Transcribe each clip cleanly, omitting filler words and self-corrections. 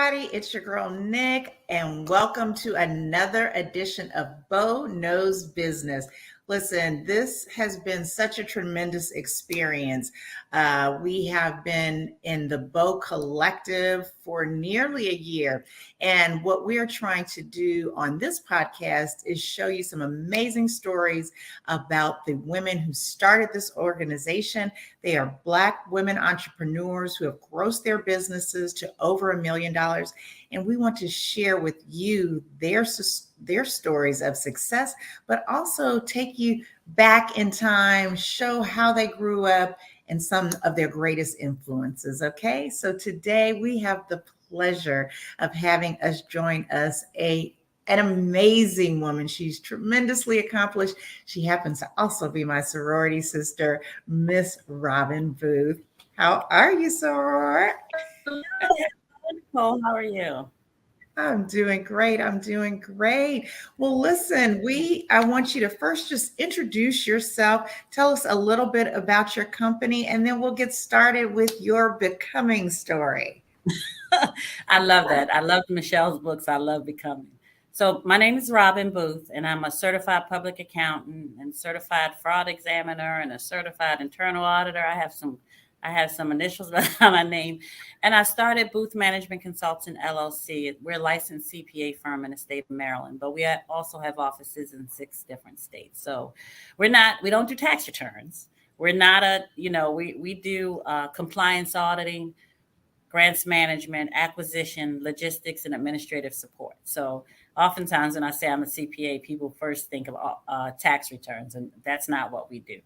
everybody. It's your girl, Nick, and welcome to another edition of Bo Knows Business. Listen, this has been such a tremendous experience. We have been in the Bo Collective for nearly a year. And what we are trying to do on this podcast is show you some amazing stories about the women who started this organization. They are Black women entrepreneurs who have grossed their businesses to over $1 million. And we want to share with you their stories of success, but also take you back in time, show how they grew up and some of their greatest influences. Okay, so today we have the pleasure of having us join us an amazing woman. She's tremendously accomplished. She happens to also be my sorority sister, Miss Robin Booth. How are you, soror? Nicole, how are you? I'm doing great. I'm doing great. Well, listen, I want you to first just introduce yourself. Tell us a little bit about your company, and then we'll get started with your becoming story. I love that. I love Michelle's books. I love Becoming. So my name is Robin Booth, and I'm a certified public accountant and certified fraud examiner and a certified internal auditor. I have some initials behind my name. And I started Booth Management Consulting LLC. We're a licensed CPA firm in the state of Maryland, but we also have offices in 6 different states. So we don't do tax returns. We're not we do compliance auditing, grants management, acquisition, logistics, and administrative support. So oftentimes when I say I'm a CPA, people first think of tax returns, and that's not what we do.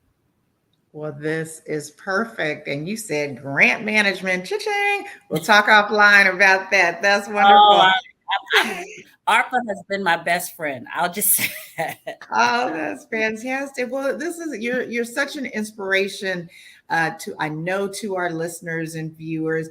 Well, this is perfect. And you said grant management. Cha-ching. We'll talk offline about that. That's wonderful. ARPA has been my best friend. I'll just say that. Oh, that's fantastic. Well, you're such an inspiration to our listeners and viewers.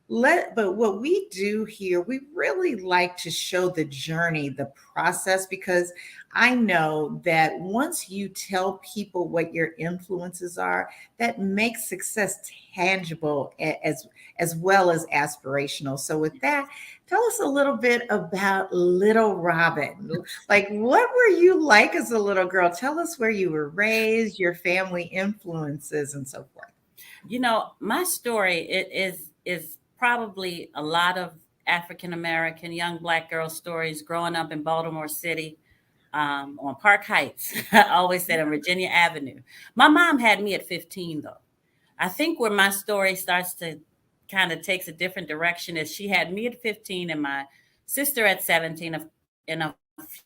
But what we do here, we really like to show the journey, the process, because I know that once you tell people what your influences are, that makes success tangible as well as aspirational. So with that, tell us a little bit about little Robin. Like, what were you like as a little girl? Tell us where you were raised, your family influences, and so forth. My story is probably a lot of African American young Black girl stories growing up in Baltimore City, on Park Heights. I always said on Virginia Avenue. My mom had me at 15, though. I think where my story starts to kind of takes a different direction is she had me at 15 and my sister at 17.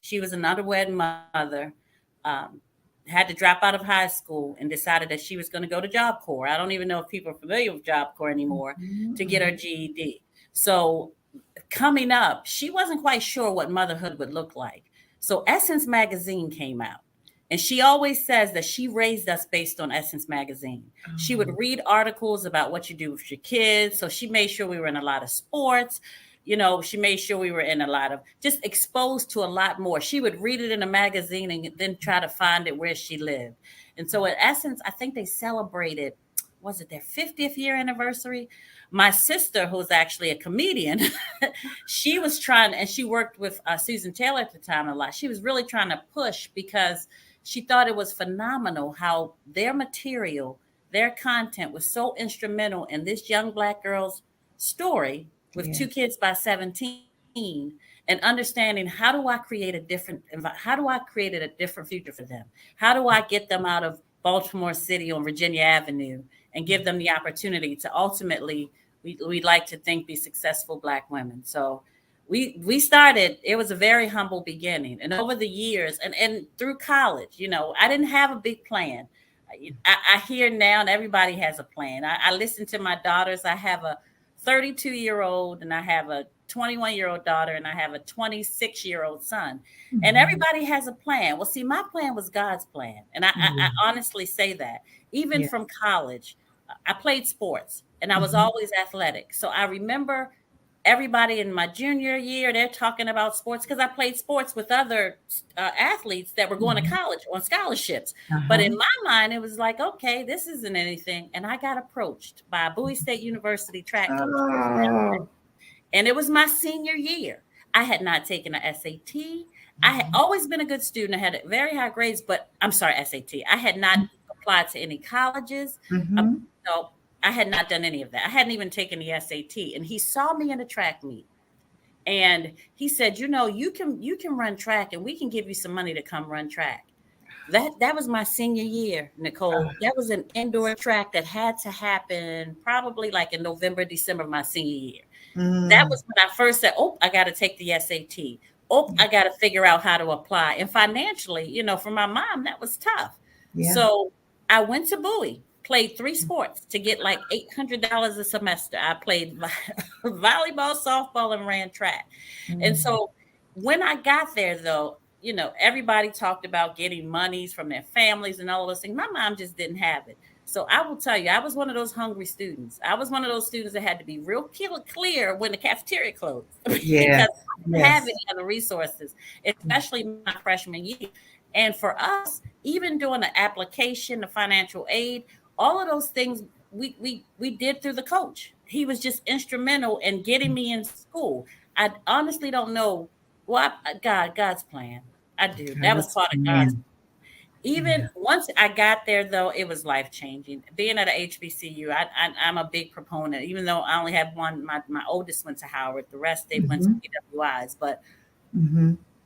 She was an unwed mother. Had to drop out of high school and decided that she was going to go to Job Corps. I don't even know if people are familiar with Job Corps anymore, to get her GED. So coming up, she wasn't quite sure what motherhood would look like. So Essence Magazine came out. And she always says that she raised us based on Essence Magazine. She would read articles about what you do with your kids. So she made sure we were in a lot of sports. She made sure we were in a lot of just exposed to a lot more. She would read it in a magazine and then try to find it where she lived. And so at Essence, I think they celebrated, was it their 50th year anniversary? My sister, who's actually a comedian, she was trying, and she worked with Susan Taylor at the time a lot. She was really trying to push because she thought it was phenomenal how their material, their content was so instrumental in this young Black girl's story with 2 kids by 17, and understanding how do I create a different future for them? How do I get them out of Baltimore City on Virginia Avenue and give them the opportunity to ultimately, we'd like to think, be successful Black women. So we started, it was a very humble beginning. And over the years and through college, I didn't have a big plan. I hear now, and everybody has a plan. I listen to my daughters. I have a 32-year-old and I have a 21-year-old daughter and I have a 26-year-old son. And everybody has a plan. Well, see, my plan was God's plan. And I honestly say that. Even from college, I played sports and I was always athletic. So I remember everybody in my junior year, they're talking about sports because I played sports with other athletes that were going to college on scholarships. But in my mind, it was like, okay, this isn't anything. And I got approached by a Bowie State University track coach. And it was my senior year. I had not taken a SAT. I had always been a good student. I had very high grades, but I'm sorry, SAT. I had not applied to any colleges. Mm-hmm. So I had not done any of that. I hadn't even taken the SAT. And he saw me in a track meet. And he said, you know, you can run track and we can give you some money to come run track. That was my senior year, Nicole. That was an indoor track that had to happen probably like in November, December of my senior year. That was when I first said, oh, I got to take the SAT. Oh, I got to figure out how to apply. And financially, you know, for my mom, that was tough. Yeah. So I went to Bowie, played 3 sports to get like $800 a semester. I played volleyball, softball, and ran track. And so when I got there, though, you know, everybody talked about getting monies from their families and all those things. My mom just didn't have it. So I will tell you, I was one of those hungry students. I was one of those students that had to be real clear when the cafeteria closed. Yeah. Because I didn't have any other resources, especially my freshman year. And for us, even doing the application, the financial aid, all of those things we did through the coach. He was just instrumental in getting me in school. I honestly don't know God's plan. I do. That was part of God's. Even once I got there, though, it was life changing. Being at a HBCU, I'm a big proponent. Even though I only have one, my oldest went to Howard. The rest they went to PWIs. But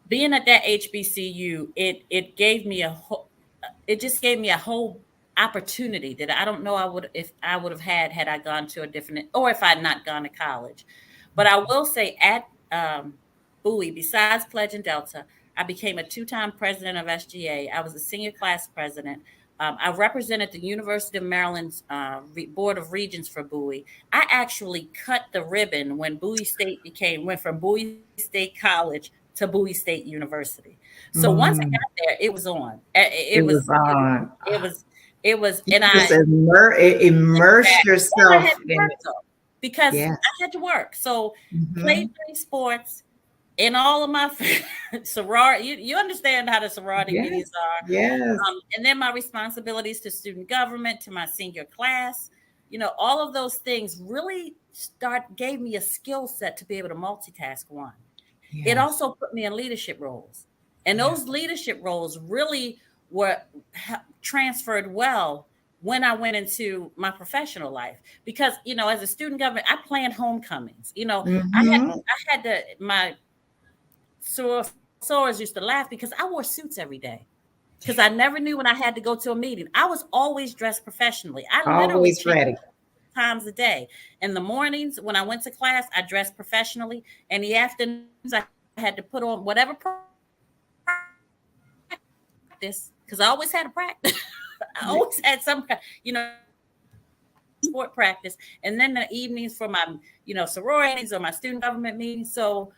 being at that HBCU, it gave me it just gave me a whole opportunity that I don't know if I would have had I gone to a different, or if I had not gone to college. But I will say at Bowie, besides Pledge and Delta, I became a 2-time president of SGA. I was a senior class president. I represented the University of Maryland's Board of Regents for Bowie. I actually cut the ribbon when Bowie State went from Bowie State College to Bowie State University. So once I got there, it was on. It was on. It was, and immerse yourself in it because I had to work. So played 3 sports. In all of my sorority, you understand how the sorority meetings are. Yes. And then my responsibilities to student government, to my senior class, you know, all of those things really gave me a skill set to be able to multitask one. Yes. It also put me in leadership roles. And those leadership roles really were transferred well when I went into my professional life, because, you know, as a student government, I planned homecomings. You know, I had my sorors used to laugh because I wore suits every day because I never knew when I had to go to a meeting. I was always dressed professionally. I always ready times a day. In the mornings when I went to class, I dressed professionally. In the afternoons, I had to put on whatever practice because I always had a practice. I always had some, you know, sport practice. And then the evenings for my, you know, sororities or my student government meetings. So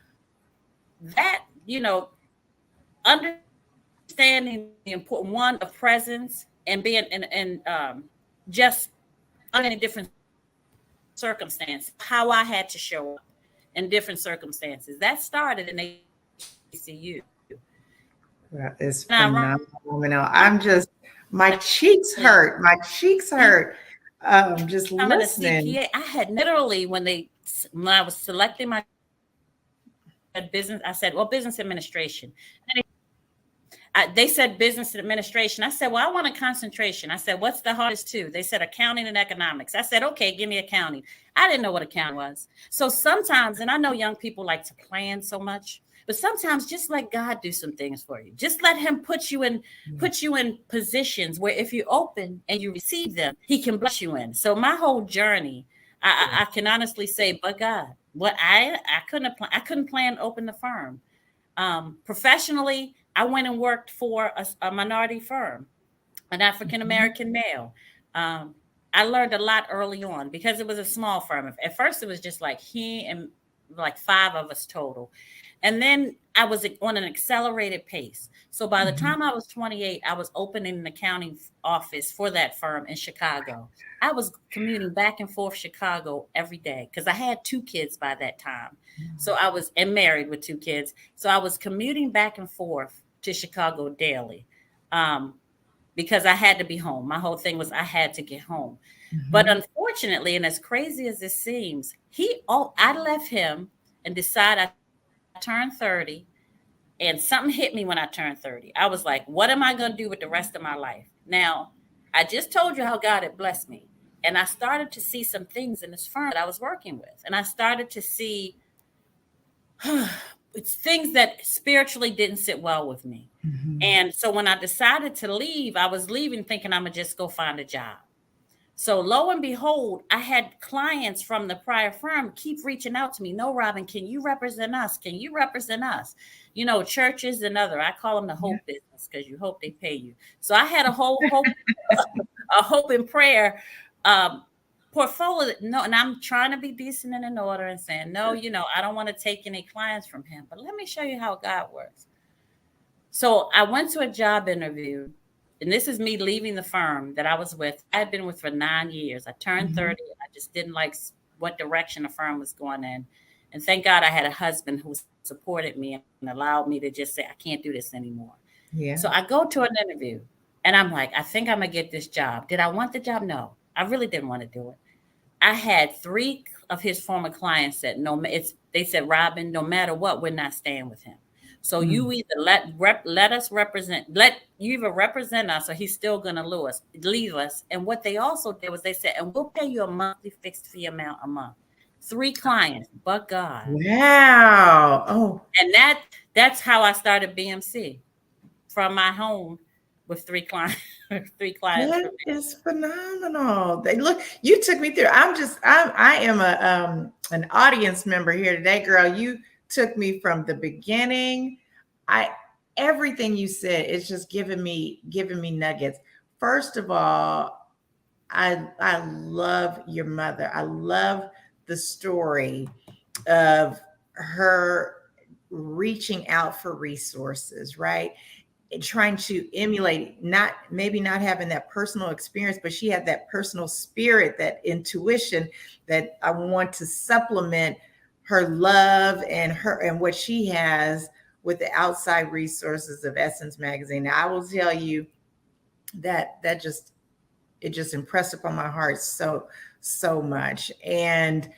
that, you know, understanding the important one of presence and being in just under different circumstances, how I had to show up in different circumstances. That started in HBCU. It's phenomenal. I'm just, my cheeks hurt. My cheeks hurt. Just listening. I had literally when I was selecting my business, I said, well, business administration. And they said business administration. I said, well, I want a concentration. I said, what's the hardest two? They said accounting and economics. I said, okay, give me accounting. I didn't know what accounting was. So sometimes, and I know young people like to plan so much, but sometimes just let God do some things for you. Just let him put you in positions where if you open and you receive them, he can bless you in. So my whole journey, I can honestly say, but God, what I couldn't plan to open the firm. Professionally, I went and worked for a minority firm, an African-American male. I learned a lot early on because it was a small firm. At first, it was just like he and like 5 of us total. And then I was on an accelerated pace. So by the time I was 28, I was opening an accounting office for that firm in Chicago. I was commuting back and forth Chicago every day because I had 2 kids by that time. So I was married with 2 kids. So I was commuting back and forth to Chicago daily because I had to be home. My whole thing was I had to get home. But unfortunately, and as crazy as this seems, I left him and decide I turned 30, and something hit me when I turned 30. I was like, what am I going to do with the rest of my life? Now, I just told you how God had blessed me. And I started to see some things in this firm that I was working with. And I started to see it's things that spiritually didn't sit well with me. Mhm. And so when I decided to leave, I was leaving thinking I'm going to just go find a job. So lo and behold, I had clients from the prior firm keep reaching out to me. No, Robin, can you represent us? Can you represent us? You know, churches and other. I call them the hope business because you hope they pay you. So I had a whole hope, a hope and prayer portfolio. No, and I'm trying to be decent and in order and saying, no, you know, I don't want to take any clients from him. But let me show you how God works. So I went to a job interview, and this is me leaving the firm that I was with. I had been with for 9 years. I turned 30. I just didn't like what direction the firm was going in. And thank God I had a husband who supported me and allowed me to just say, I can't do this anymore. Yeah. So I go to an interview, and I'm like, I think I'm going to get this job. Did I want the job? No, I really didn't want to do it. I had 3 of his former clients that they said, Robin, no matter what, we're not staying with him. So you either let us represent us, or he's still going to leave us. And what they also did was they said, and we'll pay you a monthly fixed fee amount a month. 3 clients, but God. Wow. Oh. And that's how I started BMC, from my home with 3 clients. 3 clients. That is phenomenal. You took me through. I am an audience member here today, girl. You took me from the beginning. Everything you said is just giving me nuggets. First of all, I love your mother. I love the story of her reaching out for resources, right? And trying to emulate, maybe not having that personal experience, but she had that personal spirit, that intuition that I want to supplement her love and what she has with the outside resources of Essence Magazine. Now, I will tell you that it just impressed upon my heart so much. And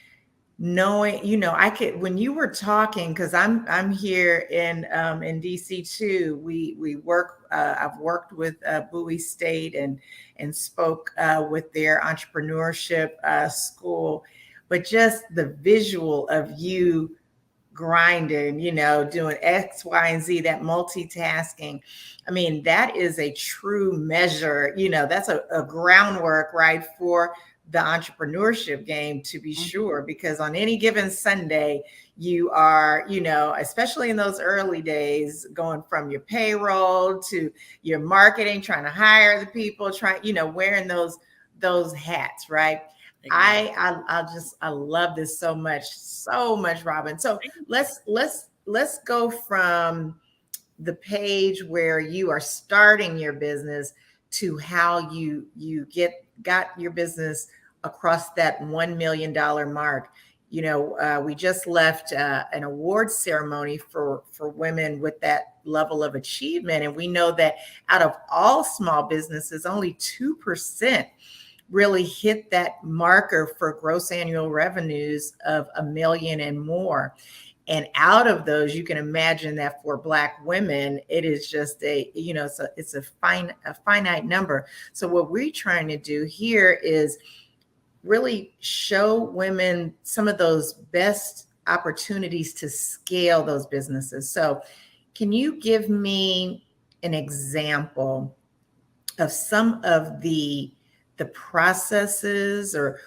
knowing, I could, when you were talking, because I'm here in DC too. We work. I've worked with Bowie State and spoke with their entrepreneurship school, but just the visual of you grinding, doing X, Y, and Z, that multitasking. I mean, that is a true measure. That's a groundwork, right, for the entrepreneurship game, to be sure, because on any given Sunday, you are, especially in those early days, going from your payroll to your marketing, trying to hire the people, wearing those hats, right? Exactly. I love this so much, Robin. So let's go from the page where you are starting your business to how you got your business across that $1 million mark. We just left an award ceremony for women with that level of achievement. And we know that out of all small businesses, only 2% really hit that marker for gross annual revenues of $1 million and more. And out of those, you can imagine that for Black women, it is just it's a finite number. So what we're trying to do here is really show women some of those best opportunities to scale those businesses. So can you give me an example of some of the processes or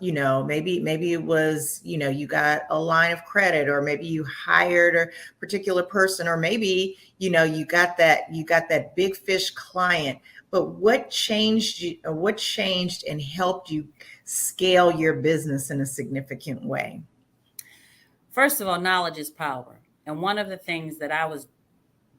maybe it was, you got a line of credit, or maybe you hired a particular person, or maybe, you got that big fish client, but what changed and helped you scale your business in a significant way? First of all, knowledge is power. And one of the things that I was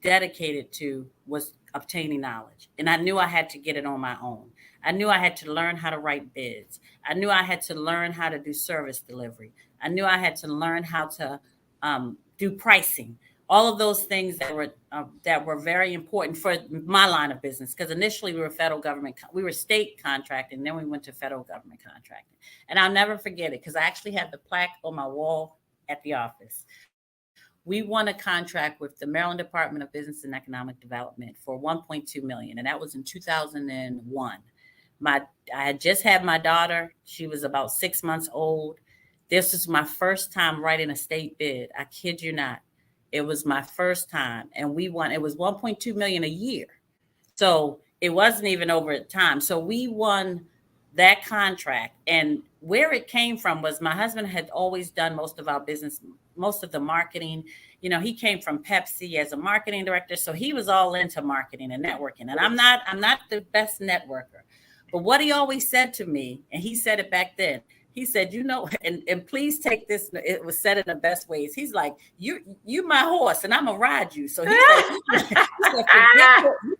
dedicated to was obtaining knowledge. And I knew I had to get it on my own. I knew I had to learn how to write bids. I knew I had to learn how to do service delivery. I knew I had to learn how to do pricing. All of those things that were very important for my line of business, because initially we were state contracting, then we went to federal government contracting. And I'll never forget it, because I actually had the plaque on my wall at the office. We won a contract with the Maryland Department of Business and Economic Development for 1.2 million, and that was in 2001. I had just had my daughter. She was about 6 months old. This was my first time writing a state bid. I kid you not. It was my first time, and we won. It was 1.2 million a year. So it wasn't even over time. So we won that contract. And where it came from was my husband had always done most of our business, most of the marketing. You know, he came from Pepsi as a marketing director. So he was all into marketing and networking. And I'm not the best networker. But what he always said to me, and he said it back then, he said, you know, and please take this. It was said in the best ways. He's like, you my horse, and I'm gonna ride you. So he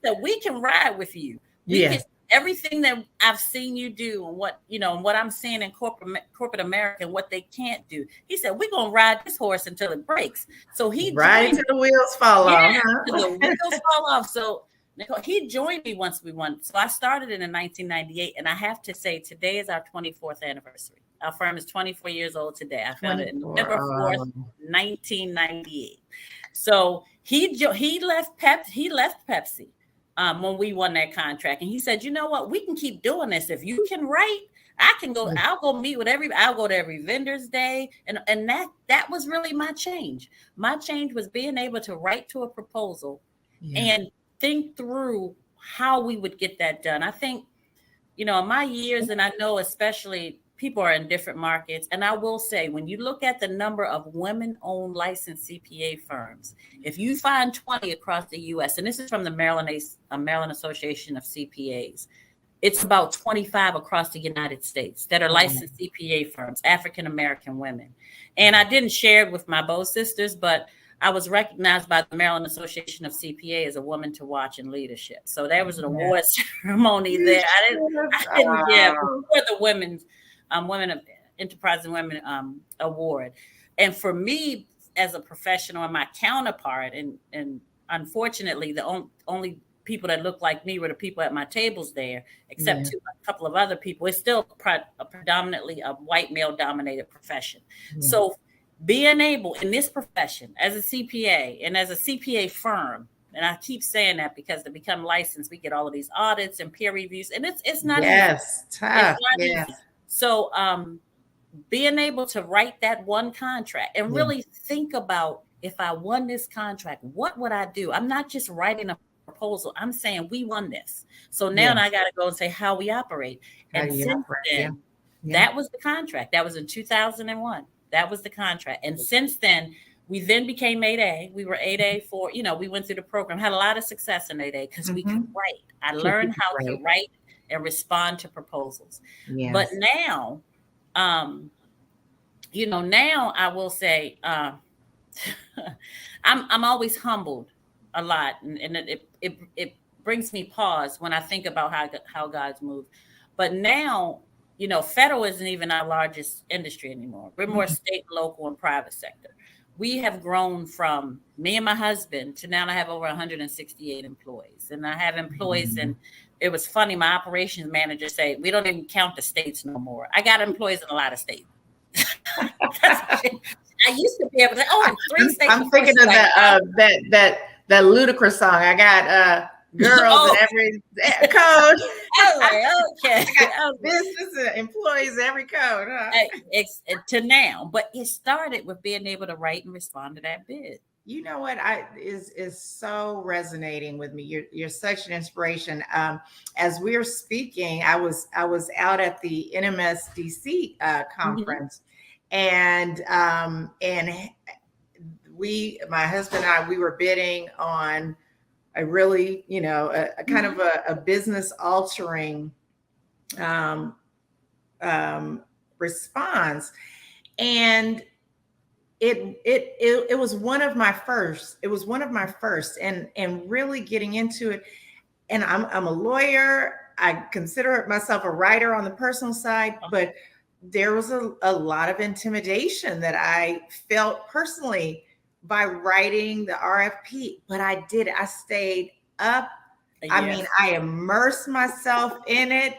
said, we can ride with you. Everything that I've seen you do, and what and what I'm seeing in corporate America, and what they can't do. He said, we're gonna ride this horse until it breaks. So he right until the wheels fall off. Until the wheels fall off. So he joined me once we won. So I started in 1998, and I have to say, today is our 24th anniversary. Our firm is 24 years old today. I founded it November 4th, 1998. So he left Pepsi when we won that contract, and he said, "You know what? We can keep doing this. If you can write, I can go. I'll go meet with I'll go to every vendor's day." And that was really my change. My change was being able to write to a proposal and think through how we would get that done. I think, in my years, and I know especially people are in different markets. And I will say, when you look at the number of women-owned licensed CPA firms, if you find 20 across the U.S., and this is from the Maryland Association of CPAs, it's about 25 across the United States that are licensed CPA firms, African-American women. And I didn't share it with my Bow sisters, but I was recognized by the Maryland Association of CPA as a woman to watch in leadership. So there was an award ceremony there. I didn't for the Women of Enterprise and Women Award. And for me, as a professional and my counterpart, and unfortunately, the only people that look like me were the people at my tables there, except a couple of other people. It's still predominantly a white male-dominated profession. So being able in this profession as a CPA and as a CPA firm, and I keep saying that because to become licensed, we get all of these audits and peer reviews, and it's not easy. Tough. Easy. So being able to write that one contract and really think about, if I won this contract, what would I do? I'm not just writing a proposal. I'm saying we won this. So now I got to go and say how we operate. And since then, that was the contract. That was in 2001. That was the contract. And since then, we then became 8A. We were 8A for, we went through the program, had a lot of success in 8A because we could write. I learned how to write and respond to proposals. But now, now I will say, I'm always humbled a lot, and it brings me pause when I think about how God's moved. But now, federal isn't even our largest industry anymore. We're more state, local, and private sector. We have grown from me and my husband to now I have over 168 employees, and I have employees and it was funny. My operations manager said, we don't even count the states no more. I got employees in a lot of states. I used to be able to say, 3 states. I'm thinking of that Ludacris song. I got girls in every code. Okay. Business employees every code. Huh? It's to now, but it started with being able to write and respond to that bid. You know what is so resonating with me. You're such an inspiration. As we're speaking, I was out at the NMSDC conference, and my husband and I, we were bidding on a really, a kind of a business altering response, and it was one of my first. It was one of my first, and really getting into it. And I'm a lawyer. I consider myself a writer on the personal side, but there was a lot of intimidation that I felt personally by writing the RFP. But I did. I stayed up. I mean, I immersed myself in it.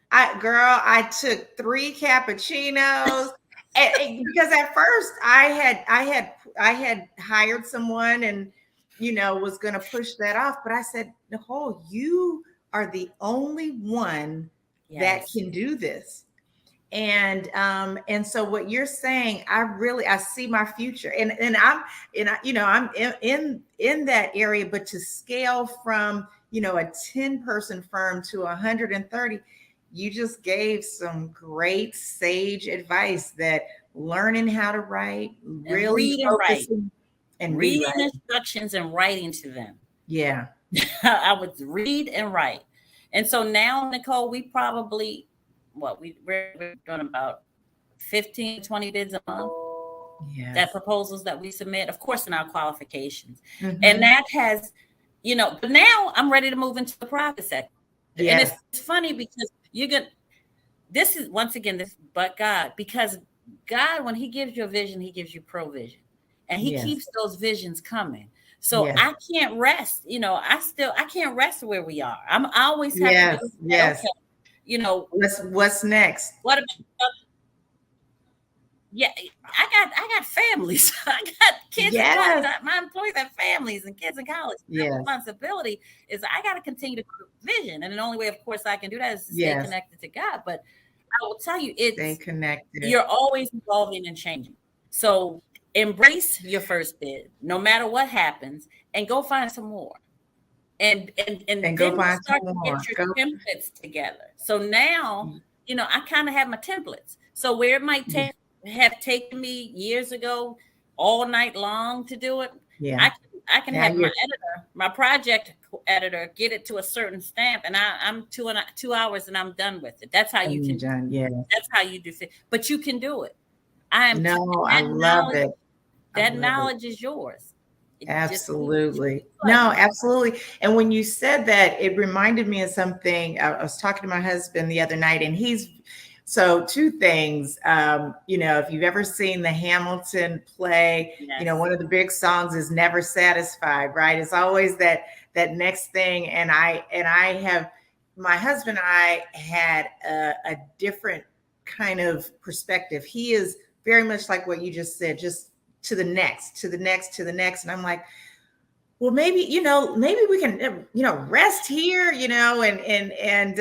I took 3 cappuccinos. because at first I had hired someone and was going to push that off, but I said, Nicole, you are the only one that Yes. can do this. And so what you're saying, I see my future, and I'm in that area, but to scale from a 10-person firm to 130, you just gave some great sage advice that learning how to write, And really read and write. focusing and Reading rewrite. instructions and writing to them. Yeah. I would read and write. And so now, Nicole, we probably, we're doing about 15, 20 bids a month. Yes. That proposals that we submit, of course, in our qualifications. Mhm. And that has, but now I'm ready to move into the private sector. Yes. And it's funny because this is, once again, but God, because God, when he gives you a vision, he gives you provision, and he Yes. keeps those visions coming. So Yes. I can't rest, I can't rest where we are. I always have Yes. to be, Yes. okay, What's next? what about, yeah, I got families. I got kids in Yes. college. My employees have families and kids in college. My Yes. responsibility is I got to continue to vision. And the only way, of course, I can do that is to stay Yes. connected to God. But I will tell you, Stay connected. you're always evolving and changing. So embrace your first bid, no matter what happens, and go find some more. And then go you find start some to more. get your templates together. So now, I kind of have my templates. So where it might have taken me years ago, all night long to do it, Yeah. I can have my editor, my project editor, get it to a certain stamp, and I'm 2 hours and I'm done with it. That's how you can. Done. Yeah. That's how you do it. But you can do it. I love it. That knowledge is yours. Absolutely. No, absolutely. And when you said that, it reminded me of something. I was talking to my husband the other night, and so two things. If you've ever seen the Hamilton play, yes. One of the big songs is "Never Satisfied," right? It's always that next thing. And my husband and I had a different kind of perspective. He is very much like what you just said, just to the next, to the next, to the next. And I'm like, well, maybe we can, rest here, and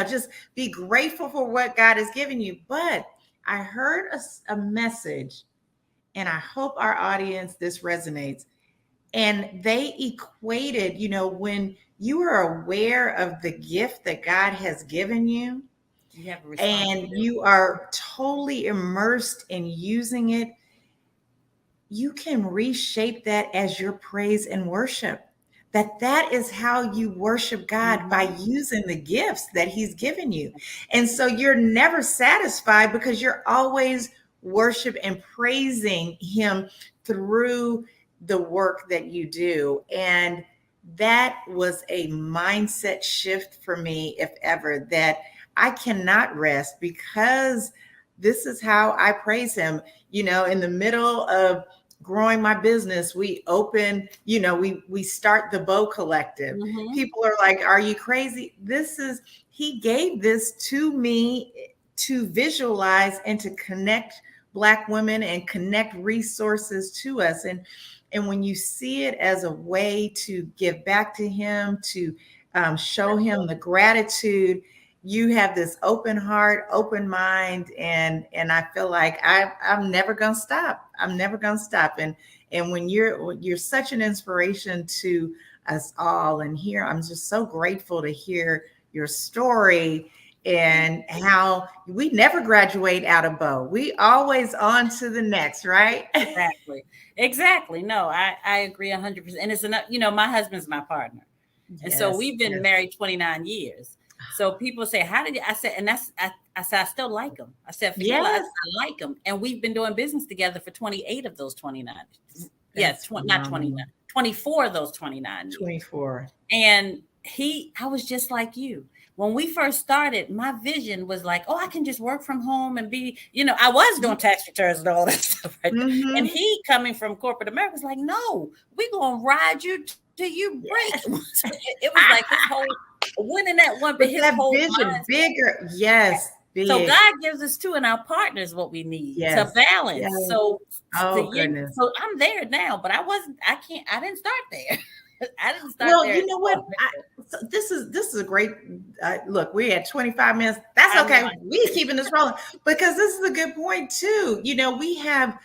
just be grateful for what God has given you. But I heard a message, and I hope our audience, this resonates. And they equated, when you are aware of the gift that God has given you, and you are totally immersed in using it, you can reshape that as your praise and worship. That is how you worship God, by using the gifts that he's given you. And so you're never satisfied, because you're always worship and praising him through the work that you do. And that was a mindset shift for me, if ever, that I cannot rest, because this is how I praise him. In the middle of growing my business, we open, we start the Bow Collective. Mm-hmm. People are like, are you crazy? He gave this to me to visualize and to connect Black women and connect resources to us. And when you see it as a way to give back to him, to show him the gratitude, you have this open heart, open mind, and I feel like I'm never gonna stop. I'm never gonna stop. And when you're such an inspiration to us all, and here I'm just so grateful to hear your story and how we never graduate out of Bow. We always on to the next, right? Exactly. No, I agree 100%. And it's enough. My husband's my partner, and so we've been married 29 years. So people say, how did you? I said, and I said, I still like him. I said, I like him. And we've been doing business together for 28 of those 29. Yes, not 29, 24 of those 29 years. 24. And I was just like you. When we first started, my vision was like, I can just work from home and be, I was doing tax returns and all that stuff. Right? Mm-hmm. And he, coming from corporate America, was like, no, we're going to ride you till you break. It was like this whole winning that one, but his whole vision mindset. bigger. Yes. So big. God gives us too, and our partners what we need to Yes. balance. Yes. So Oh, goodness. so I'm there now, but I didn't start there. I didn't start Well, there you at know what? all. So this is a great look. We're at 25 minutes. That's I know. okay. We keeping this rolling because this is a good point too. You know, we have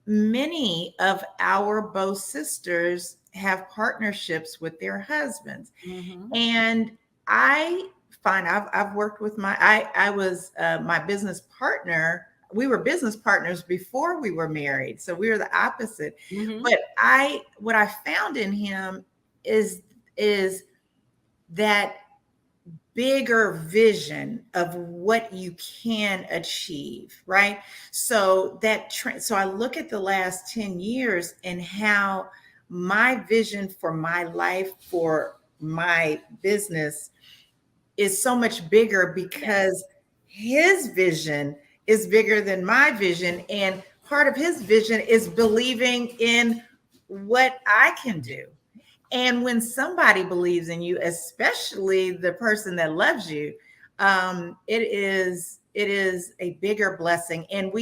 many of our both sisters have partnerships with their husbands, Mm-hmm. and I find I've worked with I was my business partner. We were business partners before we were married, so we were the opposite. Mm-hmm. But what I found in him is is that bigger vision of what you can achieve, right? So so I look at the last 10 years and how my vision for my life, for my business, is so much bigger because Yes. his vision is bigger than my vision, and part of his vision is believing in what I can do. And when somebody believes in you, especially the person that loves you, it is a bigger blessing. And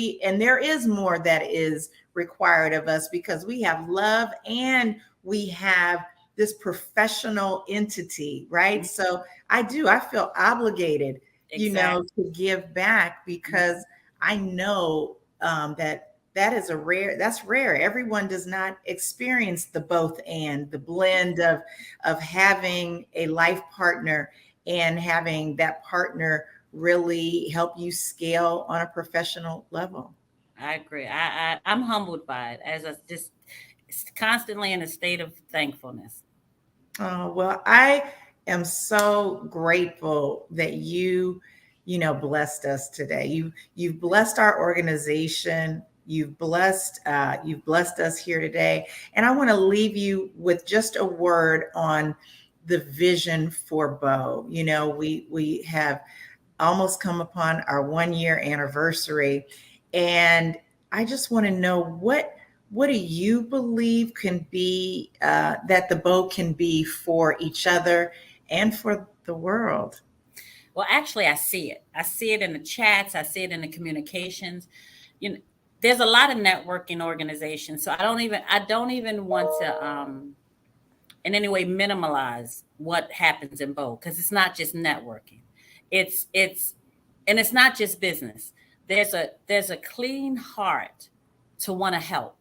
there is more that is required of us because we have love and we have this professional entity, right? Mhm. So I feel obligated, Exactly. to give back because I know that's rare. Everyone does not experience the both and the blend of having a life partner and having that partner really help you scale on a professional level. I agree. I'm humbled by it as a just constantly in a state of thankfulness. Oh, well, I am so grateful that blessed us today. You've blessed our organization. You've blessed us here today. And I want to leave you with just a word on the vision for Bo. We have almost come upon our 1 year anniversary. And I just want to know what do you believe can be that the boat can be for each other and for the world? Well, actually, I see it. I see it in the chats. I see it in the communications. You know, there's a lot of networking organizations, so I don't even want to in any way minimize what happens in Bow because it's not just networking. It's and it's not just business. There's a clean heart to want to help,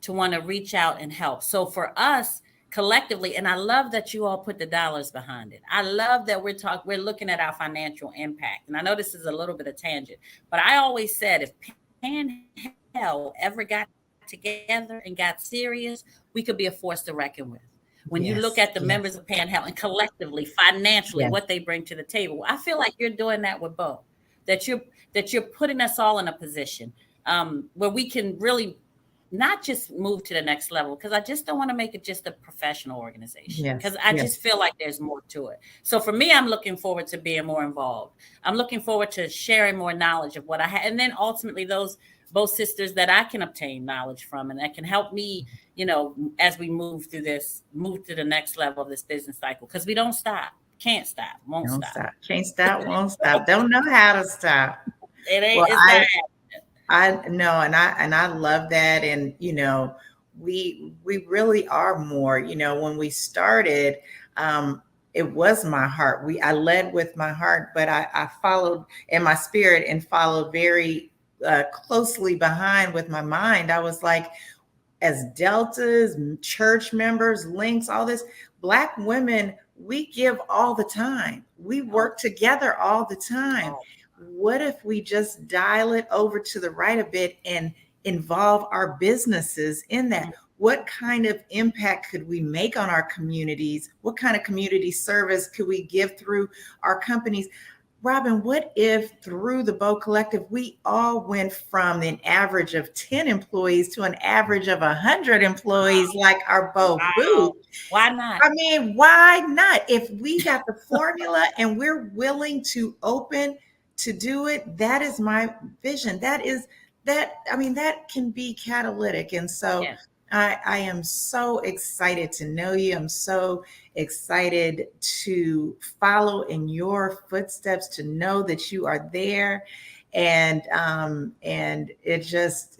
to want to reach out and help. So for us collectively, and I love that you all put the dollars behind it. I love that we're looking at our financial impact. And I know this is a little bit of tangent, but I always said if Panhandle ever got together and got serious, we could be a force to reckon with. When you look Yes, at the members yes, of Panhandle and collectively, financially, yes, what they bring to the table, I feel like you're doing that with Bo. That you're putting us all in a position where we can really not just move to the next level because I just don't want to make it just a professional organization because yes, I yes. just feel like there's more to it. So for me, I'm looking forward to being more involved. I'm looking forward to sharing more knowledge of what I have, and then ultimately those both sisters that I can obtain knowledge from and that can help me, as we move to the next level of this business cycle because we don't stop, can't stop, won't Don't stop. stop. Can't stop, won't stop. Don't know how to stop. It ain't. Well, It's not. I know, and I love that. And we really are more. When we started, it was my heart. I led with my heart, but I followed in my spirit and followed very closely behind with my mind. I was like, as deltas, church members, links, all this, Black women, we give all the time. We Oh, work together all the time. oh, What if we just dial it over to the right a bit and involve our businesses in that? What kind of impact could we make on our communities? What kind of community service could we give through our companies? Robin, what if through the Bow Collective, we all went from an average of 10 employees to an average of 100 employees like our Bow booth? wow. Why not? I mean, why not? If we got the formula and we're willing to open to do it, that is my vision. I mean, that can be catalytic. And so Yes. I am so excited to know you. I'm so excited to follow in your footsteps, to know that you are there. And it just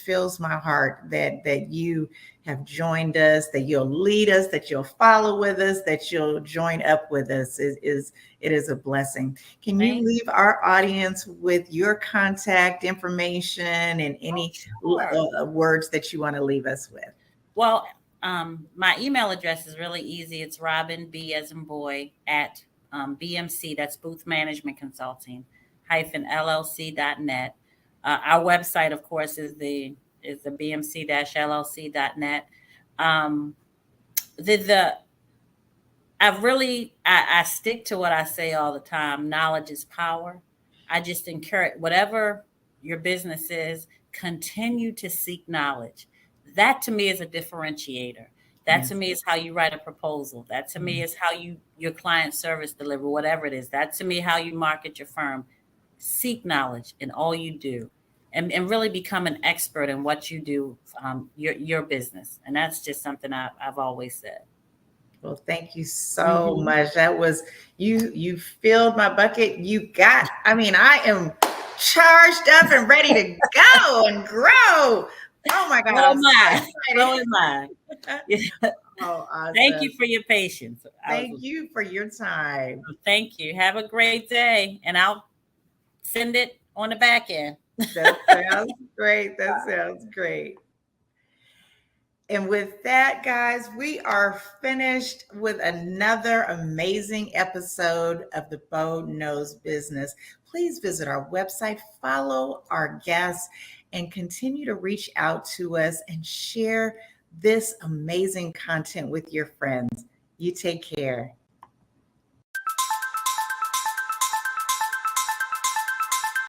fills my heart that you have joined us, that you'll lead us, that you'll follow with us, that you'll join up with us. It is a blessing. Can you Thank leave our audience with your contact information and you. any Sure. words that you want to leave us with? Well, my email address is really easy. It's Robin B as in boy at BMC. That's Booth Management Consulting LLC.net. Our website, of course, is the BMC-LLC.net. Um, the I stick to what I say all the time. Knowledge is power. I just encourage whatever your business is, continue to seek knowledge. That to me is a differentiator. That Yeah. to me is how you write a proposal. That to me is how your client service deliver, whatever it is. That to me how you market your firm. Seek knowledge in all you do, and really become an expert in what you do, your business. And that's just something I've always said. Well, thank you so Mhm. much. That was you filled my bucket. I mean, I am charged up and ready to go and grow. Oh my God, So I'm am so I. So excited. am I. Oh, Thank you awesome. for your patience. Thank you for your time. Thank you. Have a great day, and I'll send it on the back end. That sounds great. That sounds great. And with that, guys, we are finished with another amazing episode of the Bo Knows Business. Please visit our website, follow our guests, and continue to reach out to us and share this amazing content with your friends. You take care.